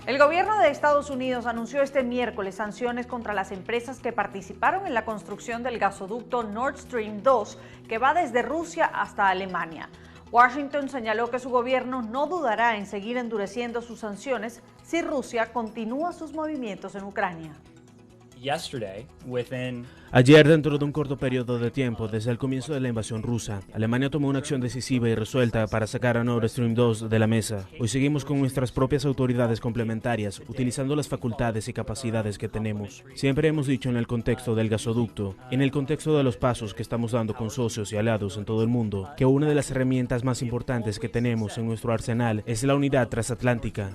El gobierno de Estados Unidos anunció este miércoles sanciones contra las empresas que participaron en la construcción del gasoducto Nord Stream 2, que va desde Rusia hasta Alemania. Washington señaló que su gobierno no dudará en seguir endureciendo sus sanciones si Rusia continúa sus movimientos en Ucrania. Ayer, dentro de un corto periodo de tiempo, desde el comienzo de la invasión rusa, Alemania tomó una acción decisiva y resuelta para sacar a Nord Stream 2 de la mesa. Hoy seguimos con nuestras propias autoridades complementarias, utilizando las facultades y capacidades que tenemos. Siempre hemos dicho en el contexto del gasoducto, en el contexto de los pasos que estamos dando con socios y aliados en todo el mundo, que una de las herramientas más importantes que tenemos en nuestro arsenal es la unidad transatlántica.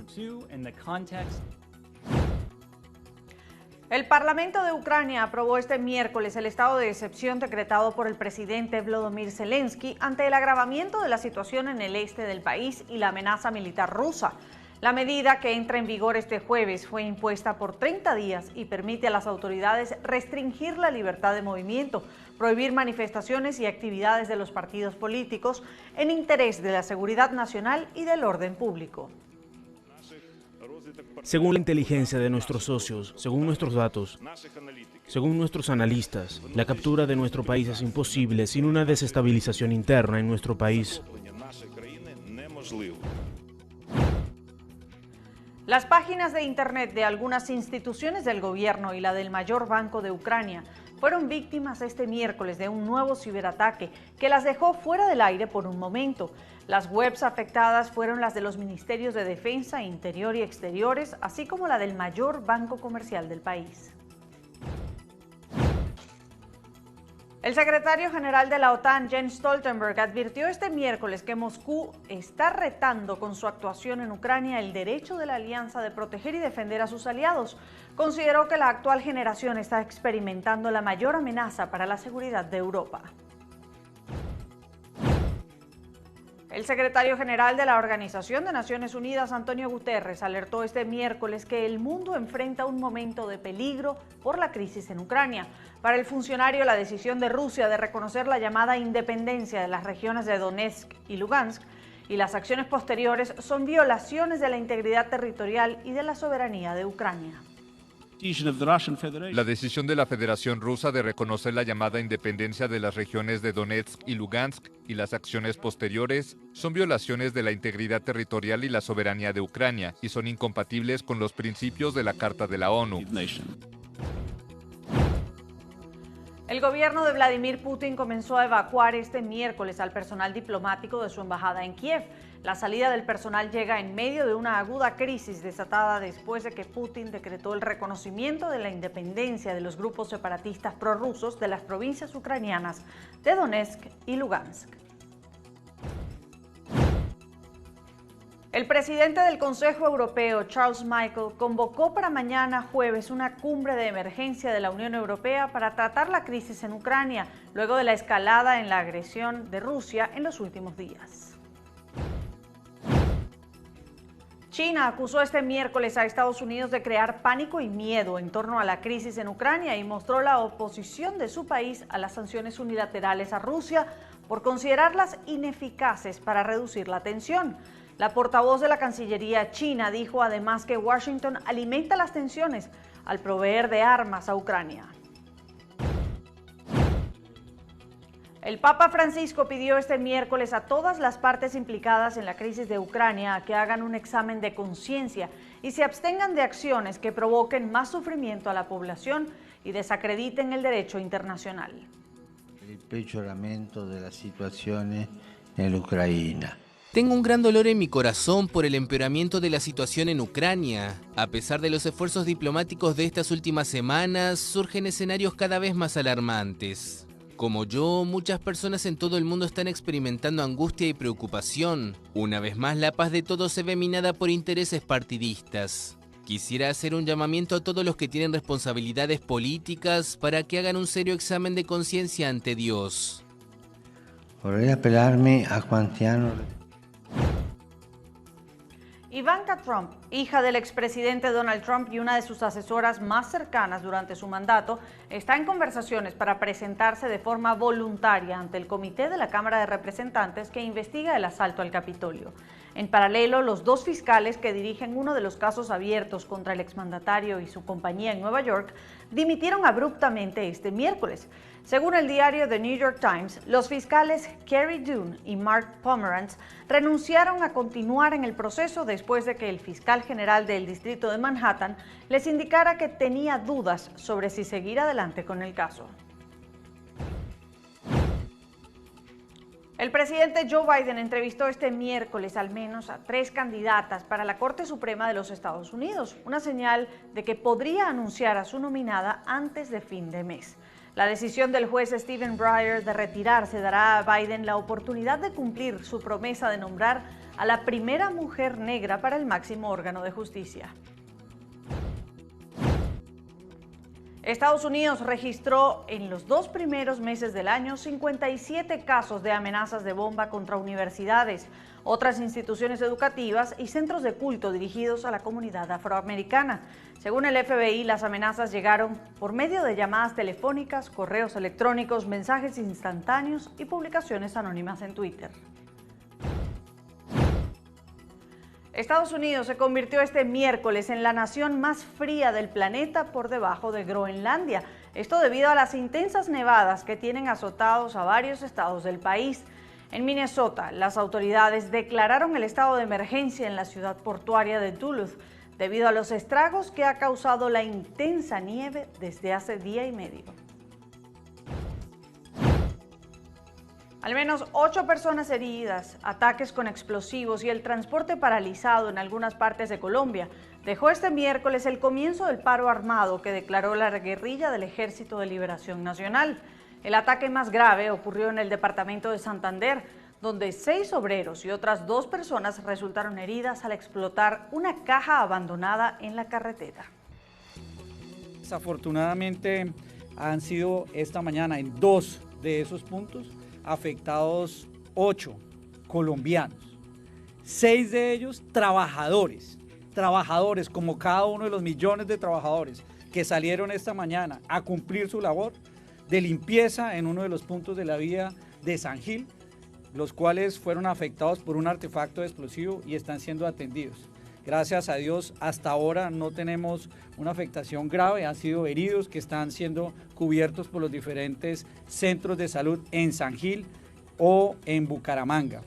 El Parlamento de Ucrania aprobó este miércoles el estado de excepción decretado por el presidente Volodymyr Zelensky ante el agravamiento de la situación en el este del país y la amenaza militar rusa. La medida, que entra en vigor este jueves, fue impuesta por 30 días y permite a las autoridades restringir la libertad de movimiento, prohibir manifestaciones y actividades de los partidos políticos en interés de la seguridad nacional y del orden público. Según la inteligencia de nuestros socios, según nuestros datos, según nuestros analistas, la captura de nuestro país es imposible sin una desestabilización interna en nuestro país. Las páginas de internet de algunas instituciones del gobierno y la del mayor banco de Ucrania fueron víctimas este miércoles de un nuevo ciberataque que las dejó fuera del aire por un momento. Las webs afectadas fueron las de los ministerios de Defensa, Interior y Exteriores, así como la del mayor banco comercial del país. El secretario general de la OTAN, Jens Stoltenberg, advirtió este miércoles que Moscú está retando con su actuación en Ucrania el derecho de la alianza de proteger y defender a sus aliados. Consideró que la actual generación está experimentando la mayor amenaza para la seguridad de Europa. El secretario general de la Organización de Naciones Unidas, Antonio Guterres, alertó este miércoles que el mundo enfrenta un momento de peligro por la crisis en Ucrania. Para el funcionario, la decisión de Rusia de reconocer la llamada independencia de las regiones de Donetsk y Lugansk y las acciones posteriores son violaciones de la integridad territorial y de la soberanía de Ucrania. La decisión de la Federación Rusa de reconocer la llamada independencia de las regiones de Donetsk y Lugansk y las acciones posteriores son violaciones de la integridad territorial y la soberanía de Ucrania y son incompatibles con los principios de la Carta de la ONU. El gobierno de Vladimir Putin comenzó a evacuar este miércoles al personal diplomático de su embajada en Kiev. La salida del personal llega en medio de una aguda crisis desatada después de que Putin decretó el reconocimiento de la independencia de los grupos separatistas prorrusos de las provincias ucranianas de Donetsk y Lugansk. El presidente del Consejo Europeo, Charles Michel, convocó para mañana jueves una cumbre de emergencia de la Unión Europea para tratar la crisis en Ucrania, luego de la escalada en la agresión de Rusia en los últimos días. China acusó este miércoles a Estados Unidos de crear pánico y miedo en torno a la crisis en Ucrania y mostró la oposición de su país a las sanciones unilaterales a Rusia por considerarlas ineficaces para reducir la tensión. La portavoz de la Cancillería china dijo además que Washington alimenta las tensiones al proveer de armas a Ucrania. El Papa Francisco pidió este miércoles a todas las partes implicadas en la crisis de Ucrania a que hagan un examen de conciencia y se abstengan de acciones que provoquen más sufrimiento a la población y desacrediten el derecho internacional. El peggioramento de la situación en Ucrania. Tengo un gran dolor en mi corazón por el empeoramiento de la situación en Ucrania. A pesar de los esfuerzos diplomáticos de estas últimas semanas, surgen escenarios cada vez más alarmantes. Como yo, muchas personas en todo el mundo están experimentando angustia y preocupación. Una vez más, la paz de todos se ve minada por intereses partidistas. Quisiera hacer un llamamiento a todos los que tienen responsabilidades políticas para que hagan un serio examen de conciencia ante Dios. Vorrei appellarmi a quanti hanno... Ivanka Trump, hija del expresidente Donald Trump y una de sus asesoras más cercanas durante su mandato, está en conversaciones para presentarse de forma voluntaria ante el comité de la Cámara de Representantes que investiga el asalto al Capitolio. En paralelo, los dos fiscales que dirigen uno de los casos abiertos contra el exmandatario y su compañía en Nueva York dimitieron abruptamente este miércoles. Según el diario The New York Times, los fiscales Kerry Dunn y Mark Pomerantz renunciaron a continuar en el proceso después de que el fiscal general del distrito de Manhattan les indicara que tenía dudas sobre si seguir adelante con el caso. El presidente Joe Biden entrevistó este miércoles al menos a 3 candidatas para la Corte Suprema de los Estados Unidos, una señal de que podría anunciar a su nominada antes de fin de mes. La decisión del juez Stephen Breyer de retirarse dará a Biden la oportunidad de cumplir su promesa de nombrar a la primera mujer negra para el máximo órgano de justicia. Estados Unidos registró en los 2 primeros meses del año 57 casos de amenazas de bomba contra universidades, otras instituciones educativas y centros de culto dirigidos a la comunidad afroamericana. Según el FBI, las amenazas llegaron por medio de llamadas telefónicas, correos electrónicos, mensajes instantáneos y publicaciones anónimas en Twitter. Estados Unidos se convirtió este miércoles en la nación más fría del planeta por debajo de Groenlandia. Esto debido a las intensas nevadas que tienen azotados a varios estados del país. En Minnesota, las autoridades declararon el estado de emergencia en la ciudad portuaria de Duluth debido a los estragos que ha causado la intensa nieve desde hace día y medio. Al menos 8 personas heridas, ataques con explosivos y el transporte paralizado en algunas partes de Colombia dejó este miércoles el comienzo del paro armado que declaró la guerrilla del Ejército de Liberación Nacional. El ataque más grave ocurrió en el departamento de Santander, donde 6 obreros y otras 2 personas resultaron heridas al explotar una caja abandonada en la carretera. Desafortunadamente han sido esta mañana en 2 de esos puntos afectados 8 colombianos, 6 de ellos trabajadores como cada uno de los millones de trabajadores que salieron esta mañana a cumplir su labor de limpieza en uno de los puntos de la vía de San Gil, los cuales fueron afectados por un artefacto explosivo y están siendo atendidos. Gracias a Dios, hasta ahora no tenemos una afectación grave, han sido heridos que están siendo cubiertos por los diferentes centros de salud en San Gil o en Bucaramanga.